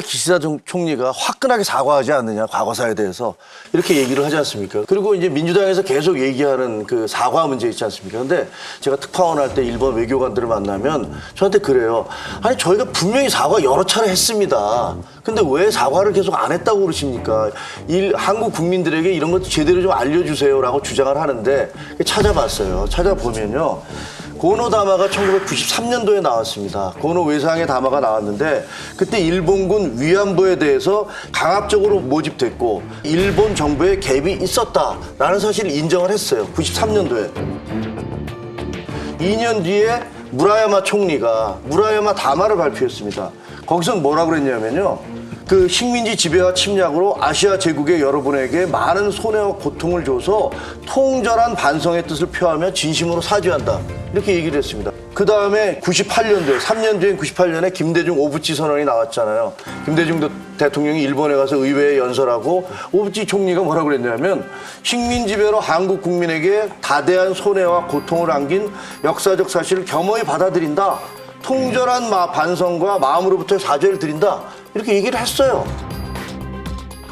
왜 기시다 총리가 화끈하게 사과하지 않느냐, 과거사에 대해서 이렇게 얘기를 하지 않습니까? 그리고 이제 민주당에서 계속 얘기하는 그 사과 문제 있지 않습니까? 근데 제가 특파원 할 때 일본 외교관들을 만나면 저한테 그래요. 아니 저희가 분명히 사과 여러 차례 했습니다. 근데 왜 사과를 계속 안 했다고 그러십니까? 한국 국민들에게 이런 것도 제대로 좀 알려주세요라고 주장을 하는데 찾아봤어요. 찾아보면요. 고노다마가 1993년도에 나왔습니다. 고노 외상의 담화가 나왔는데 그때 일본군 위안부에 대해서 강압적으로 모집됐고 일본 정부의 개입이 있었다라는 사실을 인정을 했어요. 93년도에. 2년 뒤에 무라야마 총리가 무라야마 담화를 발표했습니다. 거기서는 뭐라고 그랬냐면요. 그 식민지 지배와 침략으로 아시아 제국의 여러분에게 많은 손해와 고통을 줘서 통절한 반성의 뜻을 표하며 진심으로 사죄한다. 이렇게 얘기를 했습니다. 그 다음에 98년도에, 3년 뒤인 98년에 김대중 오부치 선언이 나왔잖아요. 김대중 대통령이 일본에 가서 의회에 연설하고 오부치 총리가 뭐라고 그랬냐면 식민지배로 한국 국민에게 다대한 손해와 고통을 안긴 역사적 사실을 겸허히 받아들인다. 통절한 반성과 마음으로부터 사죄를 드린다. 이렇게 얘기를 했어요.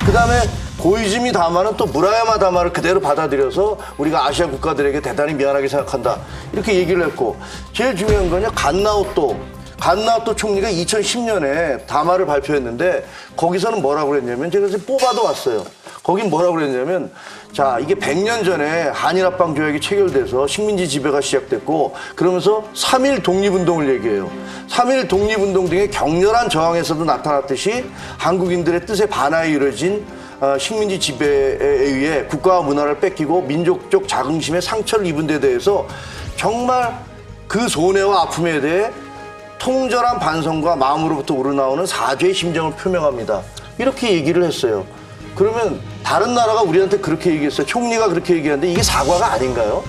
그 다음에 고이즈미 담화는 또 무라야마 담화를 그대로 받아들여서 우리가 아시아 국가들에게 대단히 미안하게 생각한다. 이렇게 얘기를 했고 제일 중요한 건요. 간나오또 총리가 2010년에 담화를 발표했는데 거기서는 뭐라고 그랬냐면 제가 지금 뽑아도 왔어요. 거긴 뭐라고 그랬냐면 자 이게 100년 전에 한일합방 조약이 체결돼서 식민지 지배가 시작됐고 그러면서 3.1 독립운동을 얘기해요. 3.1 독립운동 등의 격렬한 저항에서도 나타났듯이 한국인들의 뜻에 반하에 이루어진 식민지 지배에 의해 국가와 문화를 뺏기고 민족적 자긍심에 상처를 입은 데 대해서 정말 그 손해와 아픔에 대해 통절한 반성과 마음으로부터 우러나오는 사죄의 심정을 표명합니다. 이렇게 얘기를 했어요. 그러면 다른 나라가 우리한테 그렇게 얘기했어요. 총리가 그렇게 얘기하는데 이게 사과가 아닌가요?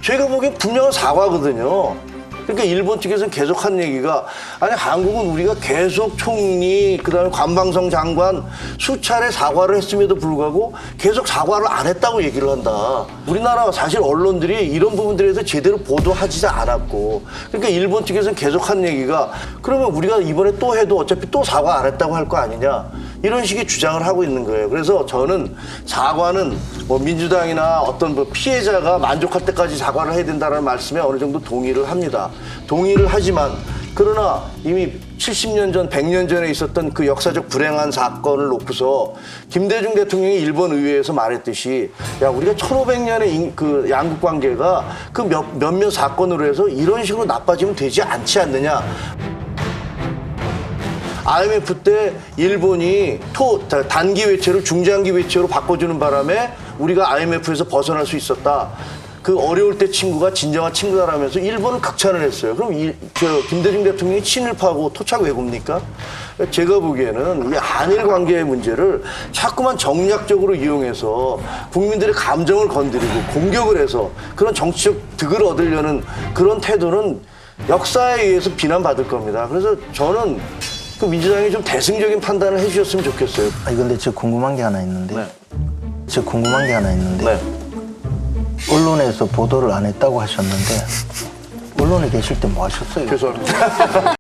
제가 보기엔 분명한 사과거든요. 그러니까 일본 측에서는 계속 한 얘기가 아니 한국은 우리가 계속 총리 그다음에 관방성 장관 수차례 사과를 했음에도 불구하고 계속 사과를 안 했다고 얘기를 한다. 우리나라 사실 언론들이 이런 부분들에 대해서 제대로 보도하지 않았고 그러니까 일본 측에서는 계속 한 얘기가 그러면 우리가 이번에 또 해도 어차피 또 사과 안 했다고 할 거 아니냐 이런 식의 주장을 하고 있는 거예요. 그래서 저는 사과는 뭐 민주당이나 어떤 뭐 피해자가 만족할 때까지 사과를 해야 된다는 말씀에 어느 정도 동의를 합니다. 동의를 하지만 그러나 이미 70년 전, 100년 전에 있었던 그 역사적 불행한 사건을 놓고서 김대중 대통령이 일본 의회에서 말했듯이 야 우리가 1500년의 그 양국 관계가 그 몇몇 사건으로 해서 이런 식으로 나빠지면 되지 않지 않느냐. IMF 때 일본이 단기 외채를 중장기 외채로 바꿔주는 바람에 우리가 IMF에서 벗어날 수 있었다. 그 어려울 때 친구가 진정한 친구다라면서 일본은 극찬을 했어요. 그럼 김대중 대통령이 친일파고 토착 왜굽니까? 제가 보기에는 이 한일 관계의 문제를 자꾸만 정략적으로 이용해서 국민들의 감정을 건드리고 공격을 해서 그런 정치적 득을 얻으려는 그런 태도는 역사에 의해서 비난받을 겁니다. 그래서 저는 그 민주당이 좀 대승적인 판단을 해주셨으면 좋겠어요. 아니 근데 저 궁금한 게 하나 있는데. 네. 네. 언론에서 보도를 안 했다고 하셨는데 언론에 계실 때 뭐 하셨어요? 죄송합니다.